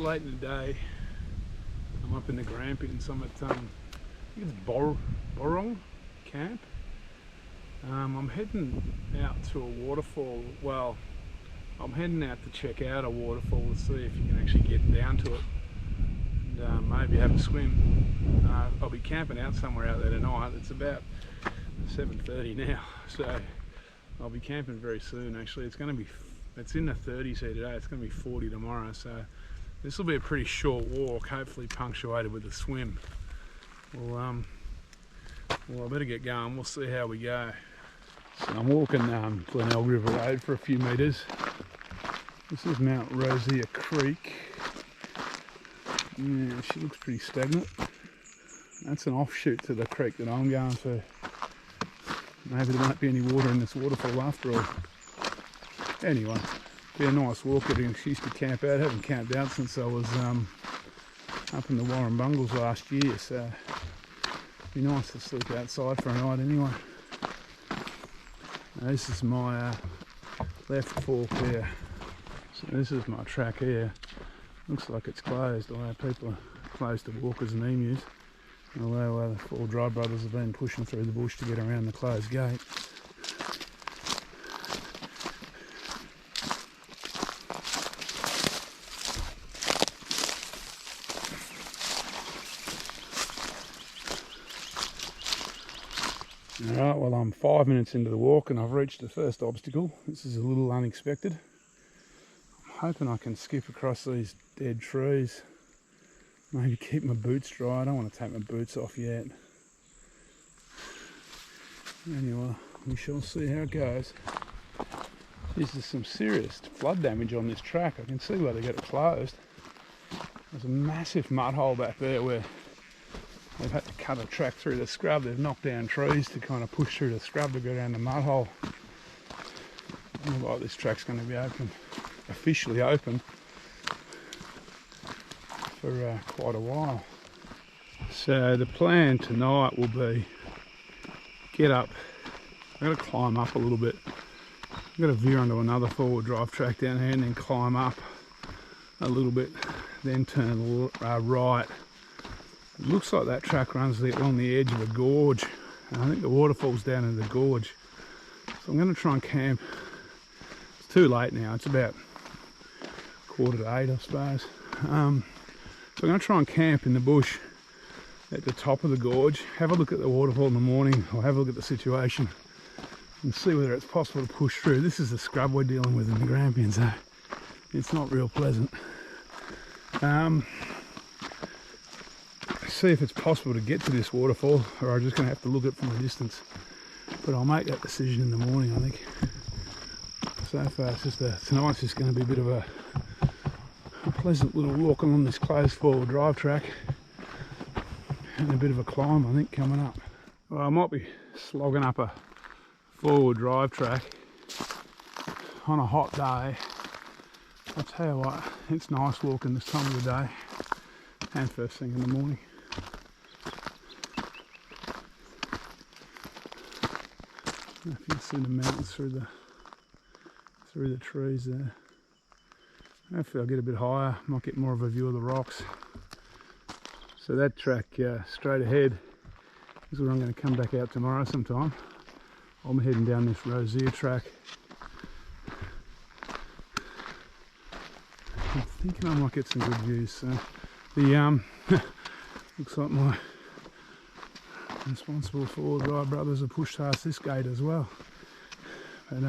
late in the day. I'm up in the Grampians. I'm at I think it's Borong camp. I'm heading out to a waterfall. Well, I'm heading out to check out a waterfall to see if you can actually get down to it and maybe have a swim. I'll be camping out somewhere out there tonight. It's about 7:30 now, so I'll be camping very soon. Actually, it's in the 30s here today. It's going to be 40 tomorrow, so this will be a pretty short walk, hopefully punctuated with a swim. Well, I better get going. We'll see how we go. So I'm walking Glenelg River Road for a few metres. This is Mount Rosia Creek. Yeah, she looks pretty stagnant. That's an offshoot to the creek that I'm going to. Maybe there won't be any water in this waterfall after all. Anyway, be a nice walk, getting an excuse to camp out. I haven't camped out since I was up in the Warrumbungles last year, so it'd be nice to sleep outside for a night anyway. Now, this is my left fork here. So this is my track here. Looks like it's closed, although people are closed to walkers and emus. Although the 4 dry brothers have been pushing through the bush to get around the closed gate. Alright, well, I'm 5 minutes into the walk and I've reached the first obstacle. This is a little unexpected. I'm hoping I can skip across these dead trees. Maybe keep my boots dry. I don't want to take my boots off yet. Anyway, we shall see how it goes. This is some serious flood damage on this track. I can see why they got it closed. There's a massive mud hole back there where they've had to cut a track through the scrub. They've knocked down trees to kind of push through the scrub to go down the mud hole. I look like this track's going to be open, officially open, for quite a while. So the plan tonight will be get up. I've got to climb up a little bit. I've got to veer onto another 4-wheel drive track down here and then climb up a little bit, then turn right. It looks like that track runs along the edge of a gorge, and I think the waterfall's down in the gorge. So I'm going to try and camp. It's too late now. It's about 7:45, I suppose. So I'm going to try and camp in the bush at the top of the gorge, have a look at the waterfall in the morning, or have a look at the situation and see whether it's possible to push through. This is the scrub we're dealing with in the Grampians, so it's not real pleasant. See if it's possible to get to this waterfall, or I'm just going to have to look at it from a distance. But I'll make that decision in the morning, I think. So far, tonight's just going to be a bit of a pleasant little walk along this closed 4-wheel drive track, and a bit of a climb, I think, coming up. Well, I might be slogging up a 4-wheel drive track on a hot day. I'll tell you what, it's nice walking this time of the day and first thing in the morning. I don't know if you can see the mountains through the trees there. Hopefully I'll get a bit higher, might get more of a view of the rocks. So that track straight ahead is where I'm going to come back out tomorrow sometime. I'm heading down this Rosia track. I'm thinking I might get some good views. So the looks like my responsible 4-wheel drive brothers have pushed past this gate as well. But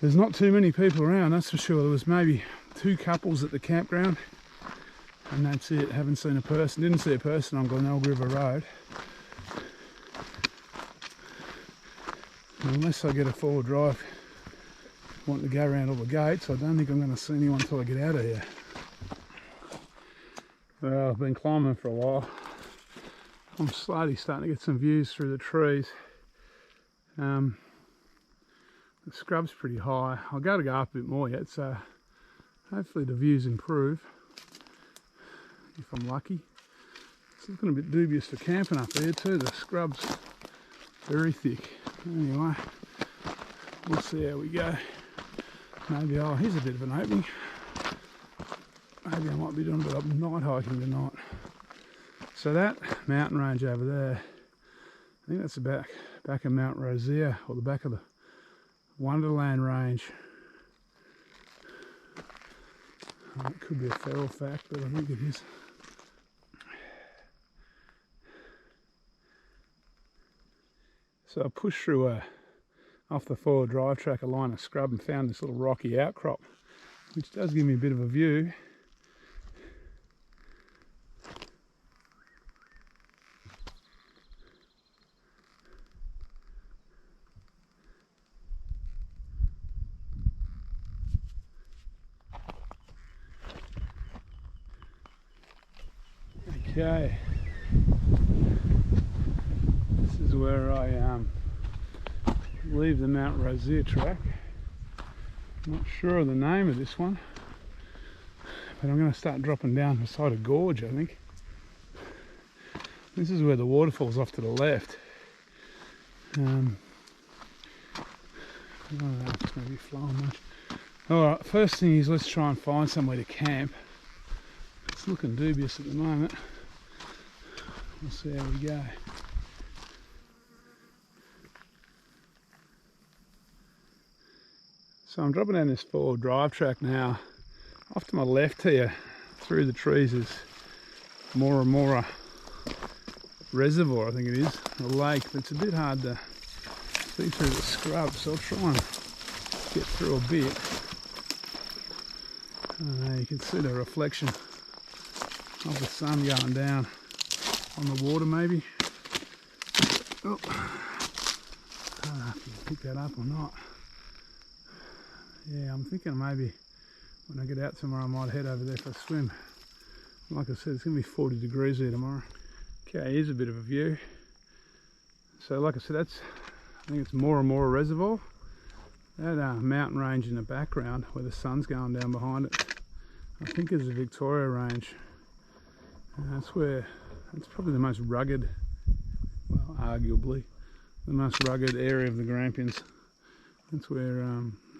there's not too many people around, that's for sure. There was maybe 2 couples at the campground, and that's it. Haven't seen a person. Didn't see a person on Glenelg River Road. And unless I get a 4-wheel drive wanting to go around all the gates, I don't think I'm going to see anyone until I get out of here. Well, I've been climbing for a while. I'm slowly starting to get some views through the trees. The scrub's pretty high. I'll go up a bit more yet, so hopefully the views improve, if I'm lucky. It's looking a bit dubious for camping up there too. The scrub's very thick. Anyway, we'll see how we go. Maybe, here's a bit of an opening. maybe I might be doing a bit of night hiking tonight. So that mountain range over there, I think that's the back of Mount Rosier, or the back of the Wonderland range. It could be a feral fact, but I think it is. So I pushed through off the forward drive track a line of scrub and found this little rocky outcrop, which does give me a bit of a view. Okay, this is where I leave the Mount Rosier track. I'm not sure of the name of this one, but I'm going to start dropping down beside a gorge, I think. This is where the waterfall's off to the left. I don't know if it's going to be flowing much. Alright, first thing is let's try and find somewhere to camp. It's looking dubious at the moment. We'll see how we go. So I'm dropping down this forward drive track now. Off to my left here, through the trees, is Moora Reservoir, I think it is, a lake, but it's a bit hard to see through the scrub, so I'll try and get through a bit. You can see the reflection of the sun going down on the water maybe. Oh, I don't know if you can pick that up or not. Yeah, I'm thinking maybe when I get out tomorrow I might head over there for a swim. Like I said, it's going to be 40 degrees there tomorrow. Okay, here's a bit of a view. So like I said, I think it's Moora Reservoir. That mountain range in the background where the sun's going down behind it, I think is the Victoria range. That's probably the most rugged, well, arguably the most rugged area of the Grampians. That's where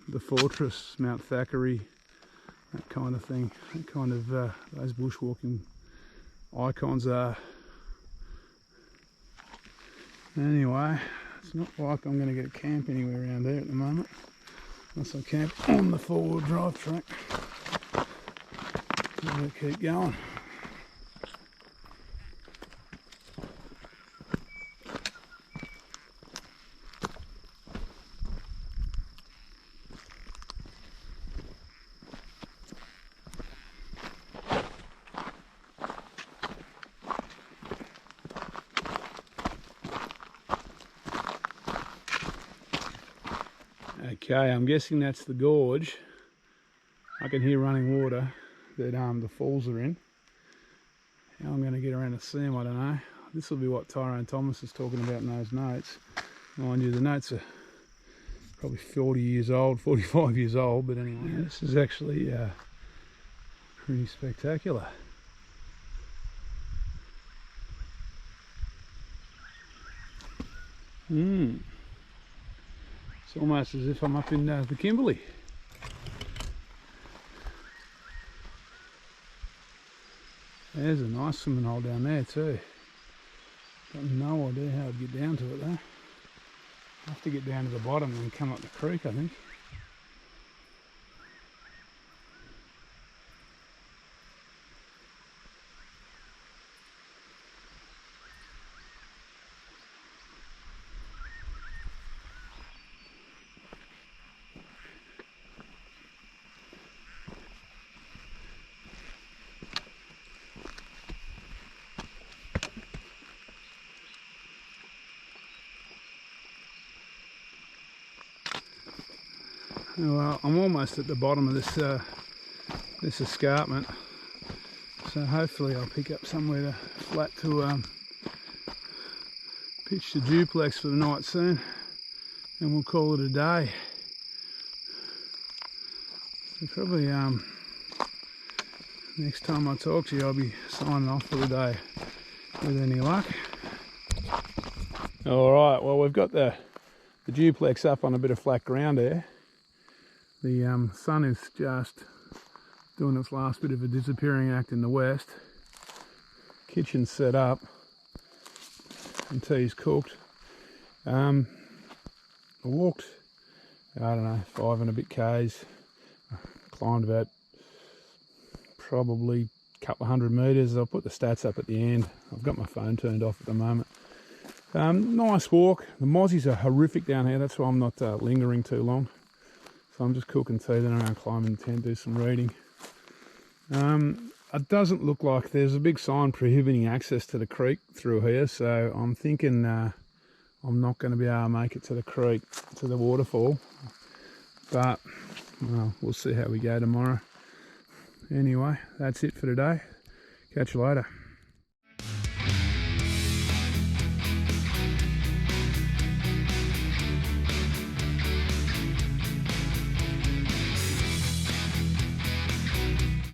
the fortress, Mount Thackeray, that kind of thing, that kind of those bushwalking icons are. Anyway, it's not like I'm going to get a camp anywhere around there at the moment, unless I camp on the forward drive track. So we'll keep going. Okay, I'm guessing that's the gorge. I can hear running water that the falls are in. How I'm going to get around to see them, I don't know. This will be what Tyrone Thomas is talking about in those notes. Mind you, the notes are probably 40 years old, 45 years old, but anyway, this is actually pretty spectacular. It's almost as if I'm up in the Kimberley. There's a nice swimming hole down there too. Got no idea how I'd get down to it though. I have to get down to the bottom and come up the creek, I think. Well, I'm almost at the bottom of this escarpment, so hopefully I'll pick up somewhere flat to pitch the duplex for the night soon, and we'll call it a day. So probably next time I talk to you, I'll be signing off for the day with any luck. Alright, well, we've got the duplex up on a bit of flat ground there. The sun is just doing its last bit of a disappearing act in the west. Kitchen's set up and tea's cooked. I walked, I don't know, 5 and a bit Ks. Climbed about probably a couple of 100 metres. I'll put the stats up at the end. I've got my phone turned off at the moment. Nice walk. The mozzies are horrific down here. That's why I'm not lingering too long. So I'm just cooking tea, then I'm going to climb in the tent, do some reading. It doesn't look like there's a big sign prohibiting access to the creek through here, so I'm thinking I'm not going to be able to make it to the creek, to the waterfall. But, well, we'll see how we go tomorrow. Anyway, that's it for today. Catch you later.